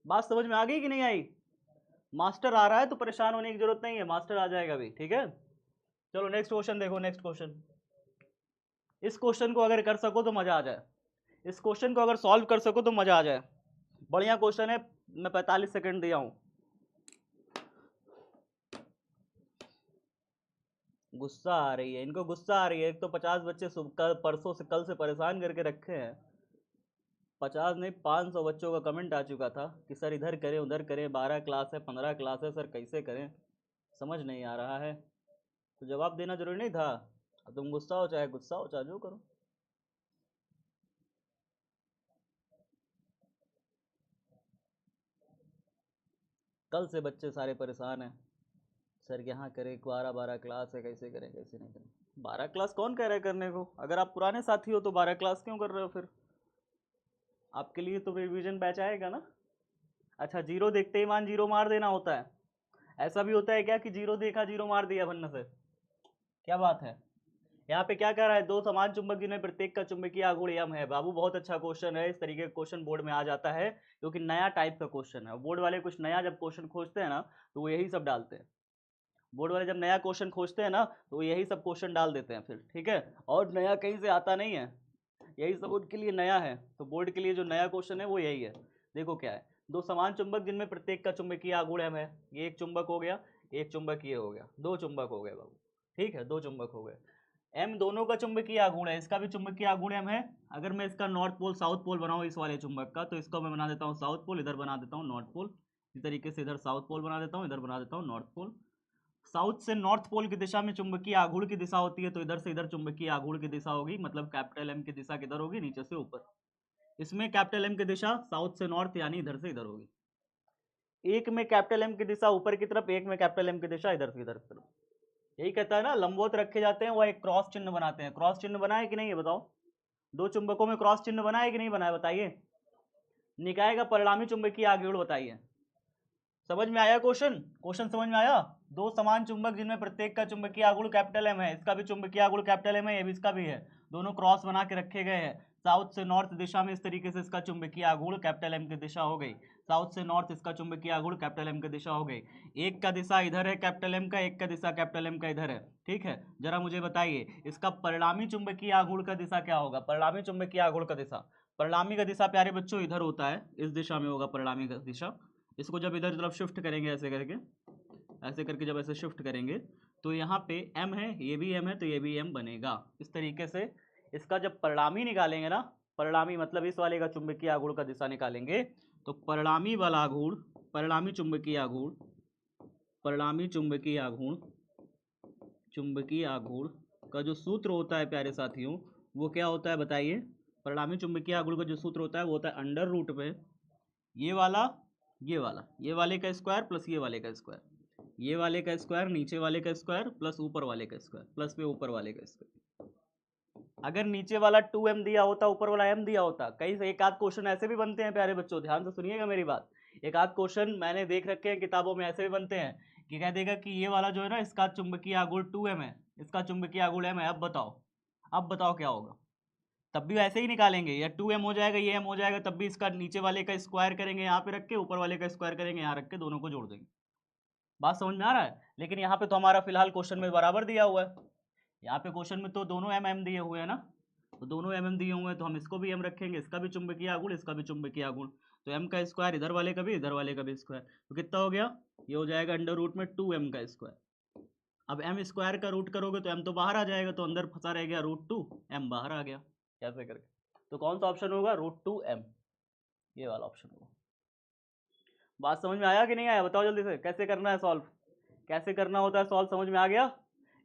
बात समझ में आ गई कि नहीं आई? मास्टर आ रहा है तो परेशान होने की जरूरत नहीं है, मास्टर आ जाएगा भी, ठीक है। चलो नेक्स्ट क्वेश्चन देखो, नेक्स्ट क्वेश्चन। इस क्वेश्चन को अगर कर सको तो मजा आ जाए, इस क्वेश्चन को अगर सॉल्व कर सको तो मजा आ जाए, बढ़िया क्वेश्चन है, मैं 45 सेकंड दिया हूं। गुस्सा आ रही है इनको, गुस्सा आ रही है, एक तो 50 बच्चे परसों से कल से परेशान करके रखे हैं, 50 नहीं 500 बच्चों का कमेंट आ चुका था कि सर इधर करें उधर करें, 12 क्लास है 15 क्लास है सर कैसे करें, समझ नहीं आ रहा है। तो जवाब देना जरूरी नहीं था। अब तुम गुस्सा हो चाहे जो करो। कल से बच्चे सारे परेशान हैं सर, यहाँ करें 12 क्लास है कैसे करें कैसे नहीं करें। 12 क्लास कौन कह रहा है करने को? अगर आप पुराने साथी हो तो 12 क्लास क्यों कर रहे हो फिर? आपके लिए तो रिवीजन बैच आएगा ना। अच्छा, जीरो देखते ही मान जीरो मार देना होता है? ऐसा भी होता है क्या कि जीरो देखा जीरो मार दिया भन्ना से? क्या बात है? यहाँ पे क्या कह रहा है? दो समान चुंबक जिन्हें प्रत्येक का चुंबकीय आघूर्ण m है। बाबू बहुत अच्छा क्वेश्चन है, इस तरीके का क्वेश्चन बोर्ड में आ जाता है क्योंकि नया टाइप का क्वेश्चन है। बोर्ड वाले कुछ नया जब क्वेश्चन खोजते हैं ना तो वो यही सब डालते हैं। बोर्ड वाले जब नया क्वेश्चन खोजते हैं ना तो यही सब क्वेश्चन डाल देते हैं फिर, ठीक है। और नया कहीं से आता नहीं है, यही सब उनके लिए नया है। तो बोर्ड के लिए जो नया क्वेश्चन है वो यही है। देखो क्या है, दो समान चुंबक जिनमें प्रत्येक का चुंबकीय आघूर्ण m है। ये एक चुंबक हो गया, एक चुंबक ये हो गया, दो चुंबक हो गए बाबू, ठीक है, दो चुंबक हो गए। m दोनों का चुंबकीय आघूर्ण है, इसका भी चुंबकीय आघूर्ण m है। अगर मैं इसका नॉर्थ पोल साउथ पोल बनाऊं इस वाले चुंबक का, तो इसको मैं बना देता हूँ साउथ पोल, इधर बना देता हूँ नॉर्थ पोल। इसी तरीके से इधर साउथ पोल बना देता हूँ, इधर बना देता हूँ नॉर्थ पोल। साउथ से नॉर्थ पोल की दिशा में चुंबकीय आघूर्ण की दिशा होती है, तो इधर से इधर चुंबकीय आघूर्ण की दिशा होगी, मतलब कैपिटल M की दिशा किधर होगी? नीचे से ऊपर। इसमें कैपिटल M की दिशा साउथ से नॉर्थ यानी इधर से इधर होगी। एक में कैपिटल M की दिशा ऊपर की तरफ, एक में कैपिटल M की दिशा इधर से इधर की तरफ। यही कहता है ना, लंबवत रखे जाते हैं, वह एक क्रॉस चिन्ह बनाते हैं। क्रॉस चिन्ह बना है कि नहीं है बताओ? दो चुंबकों में क्रॉस चिन्ह बना है कि नहीं बना है बताइए? निकाय का परिणामी चुंबकीय आघूर्ण बताइए। समझ में आया क्वेश्चन? क्वेश्चन समझ में आया? दो समान चुंबक जिनमें प्रत्येक का चुंबकीय आघूर्ण कैपिटल M है, इसका भी चुंबकीय आघूर्ण कैपिटल M है, ये भी इसका भी है। दोनों क्रॉस बना के रखे गए हैं साउथ से नॉर्थ दिशा में, इस तरीके से इसका चुंबकीय आघूर्ण कैपिटल M की दिशा हो गई। साउथ से नॉर्थ इसका चुंबकीय आघूर्ण कैपिटल M की दिशा हो गई। एक का दिशा इधर है कैपिटल M का, एक का दिशा कैपिटल M का इधर है, ठीक है। जरा मुझे बताइए इसका परिणामी चुंबकीय आघूर्ण का दिशा क्या होगा? परिणामी चुंबकीय आघूर्ण का दिशा, परिणामी का दिशा प्यारे बच्चों इधर होता है, इस दिशा में होगा परिणामी का दिशा। इसको जब इधर तरफ शिफ्ट करेंगे ऐसे करके, ऐसे करके जब ऐसे शिफ्ट करेंगे तो यहाँ पे m है, ये भी m है, तो ये भी m बनेगा। इस तरीके से इसका जब परिणामी निकालेंगे ना, परिणामी मतलब इस वाले का चुंबकीय आघूर्ण का दिशा निकालेंगे, तो परिणामी वाला आघूर्ण, परिणामी चुंबकीय आघूर्ण, परिणामी चुंबकीय आघूर्ण, चुंबकीय आघूर्ण का जो सूत्र होता है प्यारे साथियों, वो क्या होता है बताइए? परिणामी चुंबकीय आघूर्ण का जो सूत्र होता है वो होता है अंडर रूट में ये वाला, ये वाला, ये वाले का स्क्वायर प्लस ये वाले का स्क्वायर, ये वाले का स्क्वायर नीचे वाले का स्क्वायर प्लस ऊपर वाले का स्क्वायर, प्लस पे ऊपर वाले का स्क्वायर। अगर नीचे वाला 2m दिया होता, ऊपर वाला m दिया होता, कई एक आध क्वेश्चन ऐसे भी बनते हैं प्यारे बच्चों, ध्यान से सुनिएगा मेरी बात। एक आध क्वेश्चन मैंने देख रखे हैं किताबों में, ऐसे भी बनते हैं कि कह देगा कि ये वाला जो है ना इसका चुंबकीय आघूर्ण 2m है, इसका चुंबकीय आघूर्ण m है। अब बताओ क्या होगा? तब भी वैसे ही निकालेंगे, या 2m हो जाएगा, ये m हो जाएगा, तब भी इसका नीचे वाले का स्क्वायर करेंगे यहाँ पे रख के, ऊपर वाले का स्क्वायर करेंगे यहाँ रख के, दोनों को जोड़ देंगे। बात समझ में आ रहा है? लेकिन यहाँ पे तो हमारा फिलहाल क्वेश्चन में बराबर दिया हुआ है, यहाँ पे क्वेश्चन में तो दोनों m दिए हुए हैं ना, तो दोनों m दिए हुए हैं, तो हम इसको भी m रखेंगे, इसका भी चुंबकीय आघूर्ण, इसका भी चुंबकीय आघूर्ण, तो m का स्क्वायर इधर वाले का भी, इधर वाले का भी स्क्वायर, तो कितना हो गया? ये हो जाएगा अंडर रूट में 2m का स्क्वायर। अब m स्क्वायर का रूट करोगे तो m तो बाहर आ जाएगा, तो अंदर फंसा रह गया √2, m बाहर आ गया, कैसे करके? तो कौन सा ऑप्शन होगा? √2m, ये वाला ऑप्शन होगा। बात समझ में आया कि नहीं आया बताओ जल्दी से, कैसे करना है सॉल्व, कैसे करना होता है सॉल्व, समझ में आ गया?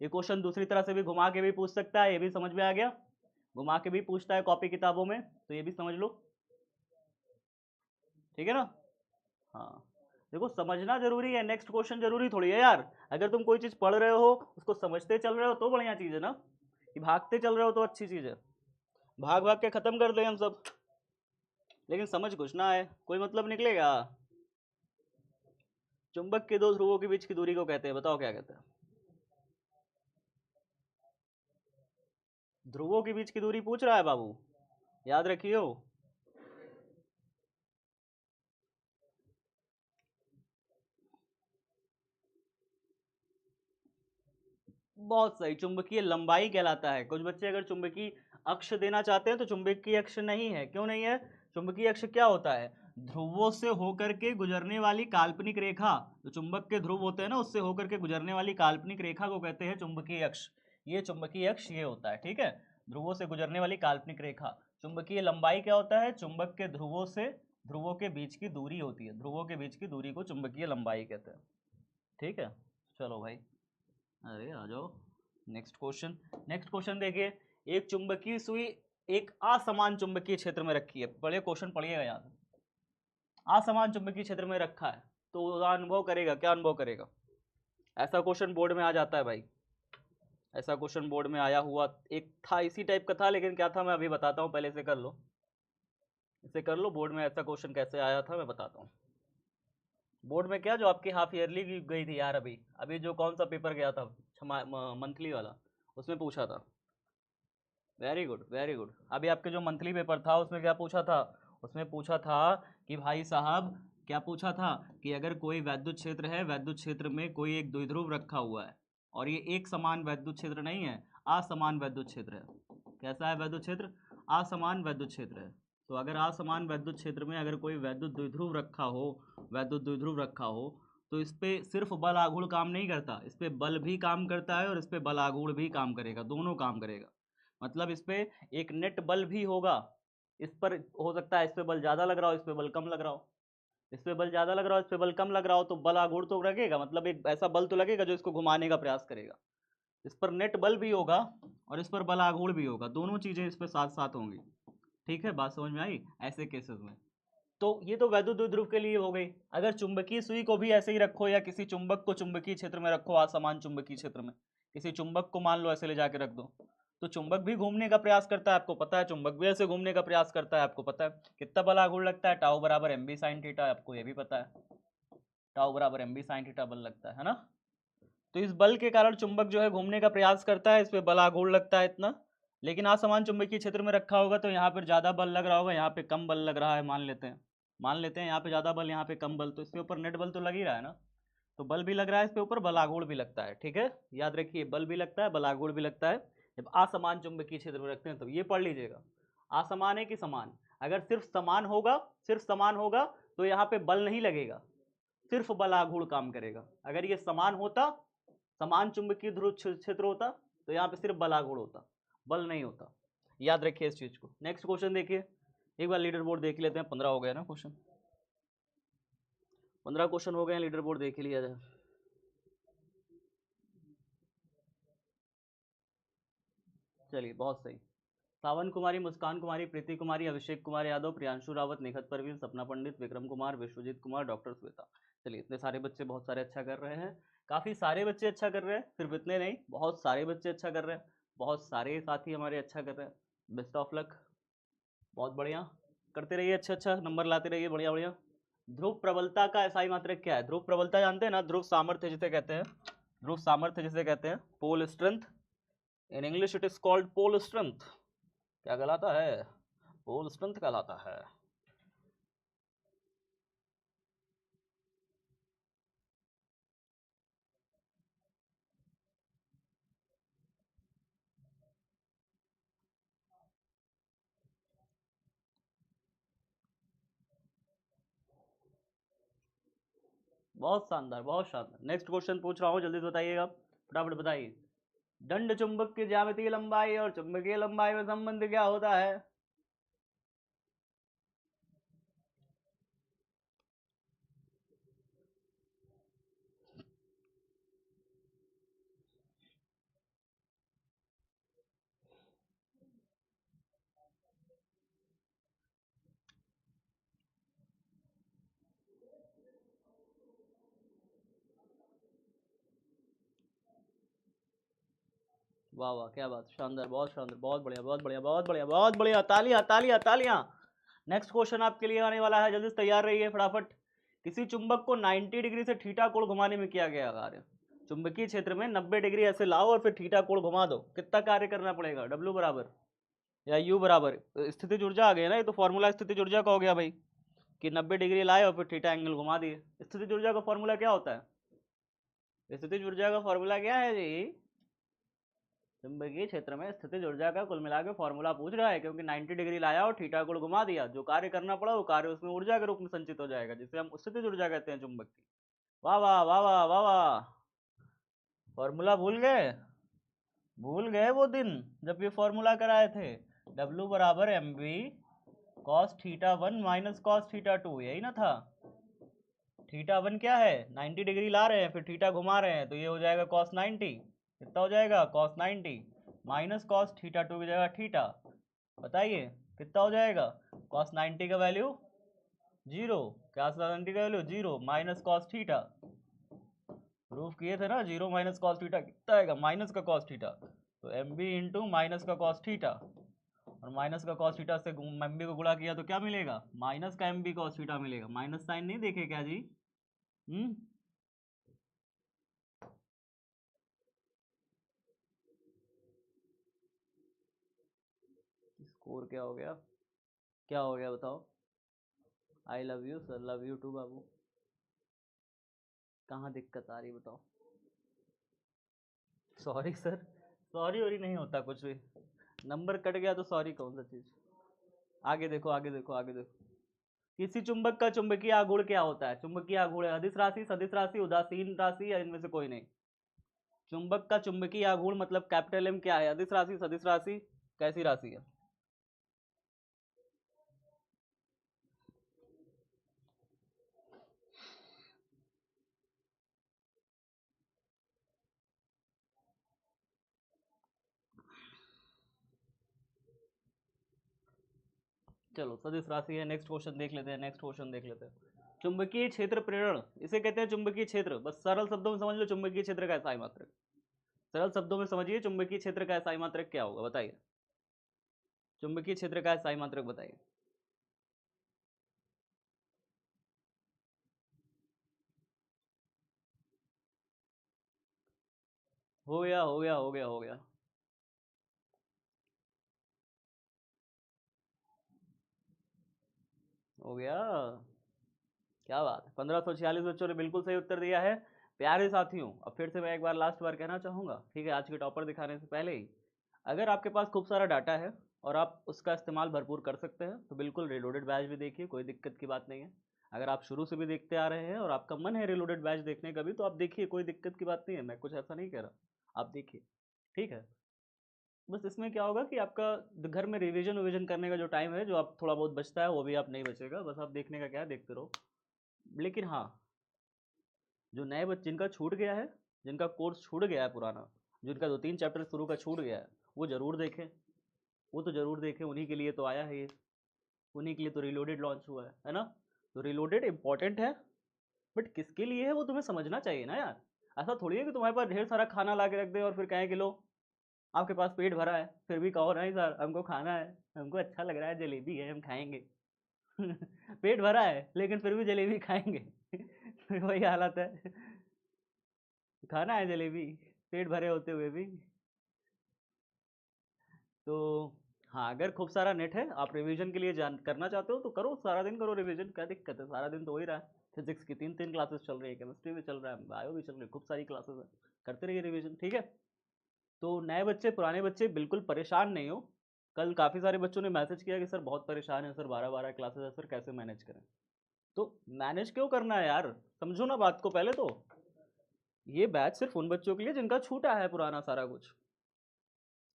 ये क्वेश्चन दूसरी तरह से भी घुमा के भी पूछ सकता है, ये भी समझ में आ गया? घुमा के भी पूछता है कॉपी किताबों में, तो ये भी समझ लो, ठीक है ना? हाँ, देखो समझना जरूरी है, नेक्स्ट क्वेश्चन जरूरी थोड़ी है यार। अगर तुम कोई चीज पढ़ रहे हो उसको समझते चल रहे हो तो बढ़िया चीज है ना, कि भागते चल रहे हो तो अच्छी चीज है। भाग भाग के खत्म कर दे हम सब, लेकिन समझ कुछ ना आए, कोई मतलब निकलेगा? चुंबक के दो ध्रुवों के बीच की दूरी को कहते हैं, बताओ क्या कहते हैं? ध्रुवों के बीच की दूरी पूछ रहा है बाबू, याद रखियो। बहुत सही, चुंबकीय लंबाई कहलाता है। कुछ बच्चे अगर चुंबकीय अक्ष देना चाहते हैं तो चुंबकीय अक्ष नहीं है, क्यों नहीं है? चुंबकीय अक्ष क्या होता है? ध्रुवों से होकर के गुजरने वाली काल्पनिक रेखा, जो चुंबक के ध्रुव होते हैं ना उससे होकर के गुजरने वाली काल्पनिक रेखा को कहते हैं चुंबकीय अक्ष। ये चुंबकीय अक्ष ये होता है, ठीक है, ध्रुवों से गुजरने वाली काल्पनिक रेखा चुंबकीय लंबाई क्या होता है? चुंबक के ध्रुवों से ध्रुवों के बीच की दूरी होती है, ध्रुवों के बीच की दूरी को चुंबकीय लंबाई कहते हैं। ठीक है, चलो भाई, अरे आ जाओ नेक्स्ट क्वेश्चन। नेक्स्ट क्वेश्चन देखिए, एक चुंबकीय सुई एक असमान चुंबकीय क्षेत्र में रखी है। बड़े क्वेश्चन पढ़िएगा यहाँ से। असमान चुंबकीय क्षेत्र में रखा है तो अनुभव करेगा, क्या अनुभव करेगा? ऐसा क्वेश्चन बोर्ड में आ जाता है भाई, ऐसा क्वेश्चन बोर्ड में आया हुआ एक था, इसी टाइप का था, लेकिन क्या था मैं अभी बताता हूँ, पहले इसे कर लो, इसे कर लो। बोर्ड में ऐसा क्वेश्चन कैसे आया था मैं बताता हूँ। बोर्ड में क्या, जो आपकी हाफ ईयरली गई थी यार, अभी अभी जो कौन सा पेपर गया था मंथली वाला, उसमें पूछा था। Very good very good. अभी आपके जो मंथली पेपर था उसमें क्या पूछा था? उसमें पूछा था कि भाई साहब, क्या पूछा था कि अगर कोई वैद्युत क्षेत्र है, वैद्युत क्षेत्र में कोई एक द्विध्रुव रखा हुआ है और ये एक समान वैद्युत क्षेत्र नहीं है, असमान वैद्युत क्षेत्र है। कैसा है वैद्युत क्षेत्र? असमान वैद्युत क्षेत्र है। तो अगर असमान वैद्युत क्षेत्र में अगर कोई वैद्युत द्विध्रुव रखा हो, वैद्युत द्विध्रुव रखा हो, तो इस पे सिर्फ बल आघूर्ण काम नहीं करता, इस पे बल भी काम करता है और इस पे बल आघूर्ण भी काम करेगा, दोनों काम करेगा। मतलब इस पे एक नेट बल भी होगा, इस पर हो सकता है इस पे बल ज़्यादा लग रहा हो, इस पे बल कम लग रहा हो, इस पे बल ज़्यादा लग रहा हो, इस पे बल कम लग रहा हो, तो बल आघूर्ण तो लगेगा, मतलब एक ऐसा बल तो लगेगा जो इसको घुमाने का प्रयास करेगा। इस पर नेट बल भी होगा और इस पर बल आघूर्ण भी होगा, दोनों चीज़ें इस पर साथ साथ होंगी। ठीक है, बात समझ में आई? ऐसे केसेस में तो ये तो वैद्युत द्विध्रुव के लिए हो गई। अगर चुंबकीय सुई को भी ऐसे ही रखो या किसी चुंबक को चुंबकीय क्षेत्र में रखो, असमान चुंबकीय क्षेत्र में किसी चुंबक को मान लो ऐसे ले जाके रख दो, तो चुंबक भी घूमने का प्रयास करता है, आपको पता है, चुंबक भी ऐसे घूमने का प्रयास करता है, आपको पता है। कितना बल आघूर्ण लगता है? टाउ बराबर एम बी साइन थीटा, आपको ये भी पता है, टाउ बराबर एम बी साइन थीटा बल लगता है ना। तो इस बल के कारण चुंबक जो है घूमने का प्रयास करता है, इस पे बल आघूर्ण लगता है इतना। लेकिन असमान चुंबकीय क्षेत्र में रखा होगा तो यहाँ पर ज़्यादा बल लग रहा होगा, यहाँ पे कम बल लग रहा है, मान लेते हैं यहाँ पे ज़्यादा बल, यहाँ पे कम बल, तो इसके ऊपर नेट बल तो लग ही रहा है ना। तो बल भी लग रहा है इसके ऊपर, बल आघूर्ण भी लगता है। ठीक है, याद रखिए, बल भी लगता है, बल आघूर्ण भी लगता है जब असमान चुंबकीय क्षेत्र में रखते हैं। तो ये पढ़ लीजिएगा, असमान है कि समान। अगर सिर्फ समान होगा, सिर्फ समान होगा तो यहाँ पे बल नहीं लगेगा, सिर्फ बल आघूर्ण काम करेगा। अगर ये समान होता, समान चुंबकीय ध्रुव क्षेत्र होता, तो यहाँ पे सिर्फ बल आघूर्ण होता, बल नहीं होता। याद रखिए इस चीज को। नेक्स्ट क्वेश्चन देखिए, एक बार लीडर बोर्ड देख लेते हैं। 15 हो गया ना क्वेश्चन, 15 क्वेश्चन हो गए हैं, लीडर बोर्ड देख लिया जाए। चलिए बहुत सही। सावन कुमारी, मुस्कान कुमारी, प्रीति कुमारी, अभिषेक कुमार यादव, प्रियांशु रावत, निखत परवीन, सपना पंडित, विक्रम कुमार, विश्वजीत कुमार, डॉक्टर श्वेता। चलिए, इतने सारे बच्चे बहुत सारे अच्छा कर रहे हैं, काफ़ी सारे बच्चे अच्छा कर रहे हैं, सिर्फ इतने नहीं, बहुत सारे बच्चे अच्छा कर रहे हैं, बहुत सारे साथी हमारे अच्छा कर रहे हैं। बेस्ट ऑफ लक, बहुत बढ़िया, करते रहिए, अच्छा अच्छा नंबर लाते रहिए, बढ़िया बढ़िया। ध्रुव प्रबलता का एसआई मात्रक क्या है? ध्रुव प्रबलता जानते हैं ना, ध्रुव सामर्थ्य जिसे कहते हैं, ध्रुव सामर्थ्य जिसे कहते हैं, pole strength, in English it is called pole strength. क्या कहलाता है? पोल स्ट्रेंथ कहलाता है। बहुत शानदार, बहुत शानदार। नेक्स्ट क्वेश्चन पूछ रहा हूँ, जल्दी से बताइएगा, फटाफट बताइए। दंड चुंबक की ज्यामितीय लंबाई और चुंबकीय लंबाई में संबंध क्या होता है? वाह वाह, क्या बात, शानदार, बहुत शानदार, बहुत बढ़िया, बहुत बढ़िया, बहुत बढ़िया, बहुत बढ़िया, तालियां तालियां तालियां। नेक्स्ट क्वेश्चन आपके लिए आने वाला है, जल्दी से तैयार रहिए फटाफट। किसी चुंबक को 90 डिग्री से थीटा कोण घुमाने में किया गया कार्य। चुंबकीय क्षेत्र में 90 डिग्री ऐसे लाओ और फिर थीटा कोण घुमा दो, कितना कार्य करना पड़ेगा? डब्ल्यू बराबर या यू बराबर स्थितिज ऊर्जा आ गई ना, ये तो फॉर्मूला स्थितिज ऊर्जा का हो गया भाई, कि 90 डिग्री लाए और फिर थीटा एंगल घुमा दिए। स्थितिज ऊर्जा का फॉर्मूला क्या होता है? स्थितिज ऊर्जा का फॉर्मूला क्या है जी? चुंबकीय क्षेत्र में स्थितिज ऊर्जा का कुल मिला के फॉर्मूला पूछ रहा है, क्योंकि 90 डिग्री लाया और थीटा कोण घुमा दिया, जो कार्य करना पड़ा वो कार्य उसमें ऊर्जा के रूप में संचित हो जाएगा, जिसे हम स्थितिज ऊर्जा कहते हैं चुंबक की। वाह वाह वाह वाह वाह वाह, फॉर्मूला भूल गए? भूल गए वो दिन जब ये फॉर्मूला कराए थे? W बराबर m b cos theta 1 minus cos theta 2, यही ना था। थीटा 1 क्या है, 90 डिग्री ला रहे हैं, फिर थीटा घुमा रहे हैं, तो ये हो जाएगा कॉस 90। कितना हो जाएगा, कॉस 90 माइनस कॉस थीटा 2 की जगह थीटा। बताइए कितना हो जाएगा, कॉस 90 का वैल्यू 0, क्या 90 का value 0 minus cos theta, proof किए थे ना, 0 माइनस कॉस थीटा कितना आएगा, माइनस का कॉस थीटा। तो एम बी इंटू माइनस का कॉस थीटा, और माइनस का कॉस थीटा से एम बी को गुणा किया तो क्या मिलेगा, माइनस का एम बी कॉस थीटा मिलेगा। माइनस साइन नहीं देखे क्या जी? स्कोर क्या हो गया, क्या हो गया बताओ। I love you sir, love you too बाबू। कहाँ दिक्कत आ रही बताओ। सॉरी सर, सॉरी वॉरी नहीं होता कुछ भी, नंबर कट गया तो सॉरी कौन सा चीज। आगे देखो आगे देखो आगे देखो। किसी चुंबक का चुंबकीय आघूर्ण क्या होता है, चुंबकीय आघूर्ण अदिश राशि, सदिश राशि, उदासीन राशि, या इनमें से कोई नहीं। चुंबक का चुंबकीय आघूर्ण मतलब कैपिटल एम क्या है, अदिश राशि, सदिश राशि, कैसी राशि है। चलो सदिश राशि है, नेक्स्ट क्वेश्चन देख लेते हैं, नेक्स्ट क्वेश्चन देख लेते हैं। चुंबकीय क्षेत्र प्रेरण, इसे कहते हैं चुंबकीय क्षेत्र, बस सरल शब्दों में समझ लो चुंबकीय क्षेत्र का ऐसा मात्रक। सरल शब्दों में समझिए चुंबकीय क्षेत्र का ऐसा मात्रक क्या होगा, बताइए। चुंबकीय क्षेत्र का ऐसा मात्रक बताइए। हो गया हो गया हो गया हो गया। हो गया, क्या बात है, 1546 बच्चों ने बिल्कुल सही उत्तर दिया है। प्यारे साथियों, अब फिर से मैं एक बार लास्ट बार कहना चाहूँगा, ठीक है, आज के टॉपर दिखाने से पहले ही, अगर आपके पास खूब सारा डाटा है और आप उसका इस्तेमाल भरपूर कर सकते हैं तो बिल्कुल रिलोडेड बैच भी देखिए, कोई दिक्कत की बात नहीं है। अगर आप शुरू से भी देखते आ रहे हैं और आपका मन है रिलोडेड बैच देखने का भी, तो आप देखिए, कोई दिक्कत की बात नहीं है, मैं कुछ ऐसा नहीं कह रहा, आप देखिए, ठीक है। बस इसमें क्या होगा कि आपका घर में रिवीजन विवीजन करने का जो टाइम है, जो आप थोड़ा बहुत बचता है, वो भी आप नहीं बचेगा, बस आप देखने का क्या है, देखते रहो। लेकिन हाँ, जो नए बच्चे जिनका छूट गया है, जिनका कोर्स छूट गया है पुराना, जिनका 2-3 चैप्टर शुरू का छूट गया है, वो ज़रूर देखें, वो तो ज़रूर देखें, उन्हीं के लिए तो आया है ये, उन्हीं के लिए तो रिलोडेड लॉन्च हुआ है ना। तो रिलोडेड इंपॉर्टेंट है, बट किसके लिए है वो तुम्हें समझना चाहिए ना यार। ऐसा थोड़ी है कि तुम्हारे पास ढेर सारा खाना ला के रख दे और फिर कहें कि लो, आपके पास पेट भरा है, फिर भी कहो नहीं सर हमको खाना है, हमको अच्छा लग रहा है, जलेबी है हम खाएंगे। पेट भरा है लेकिन फिर भी जलेबी खाएंगे। वही हालत है, खाना है जलेबी, पेट भरे होते हुए भी। तो हाँ, अगर खूब सारा नेट है, आप रिवीजन के लिए जान करना चाहते हो तो करो, सारा दिन करो रिवीजन, क्या दिक्कत है, सारा दिन तो हो ही रहा है। फिजिक्स की 3-3 क्लासेस चल रही है, केमिस्ट्री भी चल रहा है, बायो भी चल रही है, खूब सारी क्लासेस है, करते रहिए रिवीजन, ठीक है। तो नए बच्चे पुराने बच्चे बिल्कुल परेशान नहीं हो। कल काफ़ी सारे बच्चों ने मैसेज किया कि सर बहुत परेशान है सर, 12-12 क्लासेस है सर, कैसे मैनेज करें। तो मैनेज क्यों करना है यार, समझो ना बात को पहले तो। ये बैच सिर्फ उन बच्चों के लिए जिनका छूटा है पुराना सारा कुछ,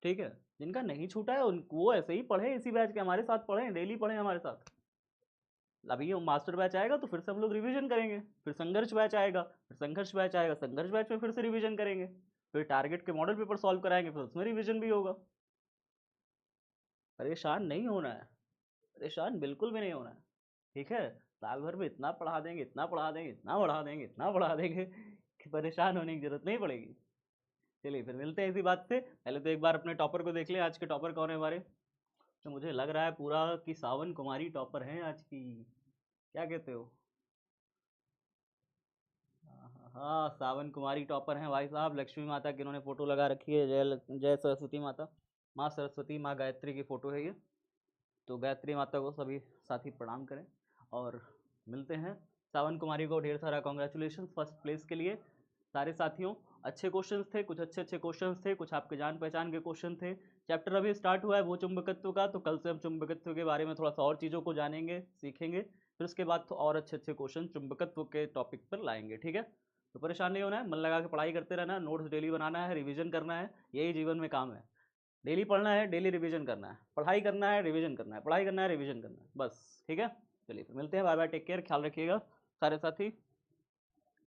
ठीक है। जिनका नहीं छूटा है उन वो ऐसे ही पढ़े, इसी बैच के हमारे साथ पढ़े, डेली पढ़े हमारे साथ। अभी ये मास्टर बैच आएगा तो फिर से हम लोग रिवीजन करेंगे, फिर संघर्ष बैच आएगा, फिर संघर्ष बैच आएगा, संघर्ष बैच में फिर से रिवीजन करेंगे, फिर टारगेट के मॉडल पेपर सॉल्व कराएंगे, फिर उसमें रिवीजन भी होगा। परेशान नहीं होना है, परेशान बिल्कुल भी नहीं होना है, ठीक है। साल भर में इतना पढ़ा देंगे, इतना पढ़ा देंगे, इतना पढ़ा देंगे, इतना पढ़ा देंगे कि परेशान होने की जरूरत नहीं पड़ेगी। चलिए फिर मिलते हैं इसी बात से, पहले तो एक बार अपने टॉपर को देख लें, आज के टॉपर कौन है हमारे। तो मुझे लग रहा है पूरा कि सावन कुमारी टॉपर हैं आज की, क्या कहते हो। हाँ हाँ, सावन कुमारी टॉपर हैं भाई साहब, लक्ष्मी माता की इन्होंने फोटो लगा रखी है, जय सरस्वती माता, माँ सरस्वती माँ गायत्री की फ़ोटो है ये। तो गायत्री माता को सभी साथी प्रणाम करें, और मिलते हैं। सावन कुमारी को ढेर सारा कॉन्ग्रेचुलेशन फर्स्ट प्लेस के लिए। सारे साथियों, अच्छे क्वेश्चंस थे, कुछ अच्छे अच्छे क्वेश्चंस थे, कुछ आपके जान पहचान के क्वेश्चन थे। चैप्टर अभी स्टार्ट हुआ है वो चुंबकत्व का, तो कल से हम चुंबकत्व के बारे में थोड़ा सा और चीज़ों को जानेंगे, सीखेंगे, फिर उसके बाद तो और अच्छे अच्छे क्वेश्चन चुंबकत्व के टॉपिक पर लाएंगे, ठीक है। तो परेशान नहीं होना है, मन लगा के पढ़ाई करते रहना है, नोट्स डेली बनाना है, रिविजन करना है, यही जीवन में काम है। डेली पढ़ना है, डेली रिवीजन करना है, पढ़ाई करना है, रिवीजन करना है, पढ़ाई करना है, रिवीजन करना है, बस। ठीक है, चलिए फिर मिलते हैं, बाय बाय, टेक केयर, ख्याल रखिएगा सारे साथी।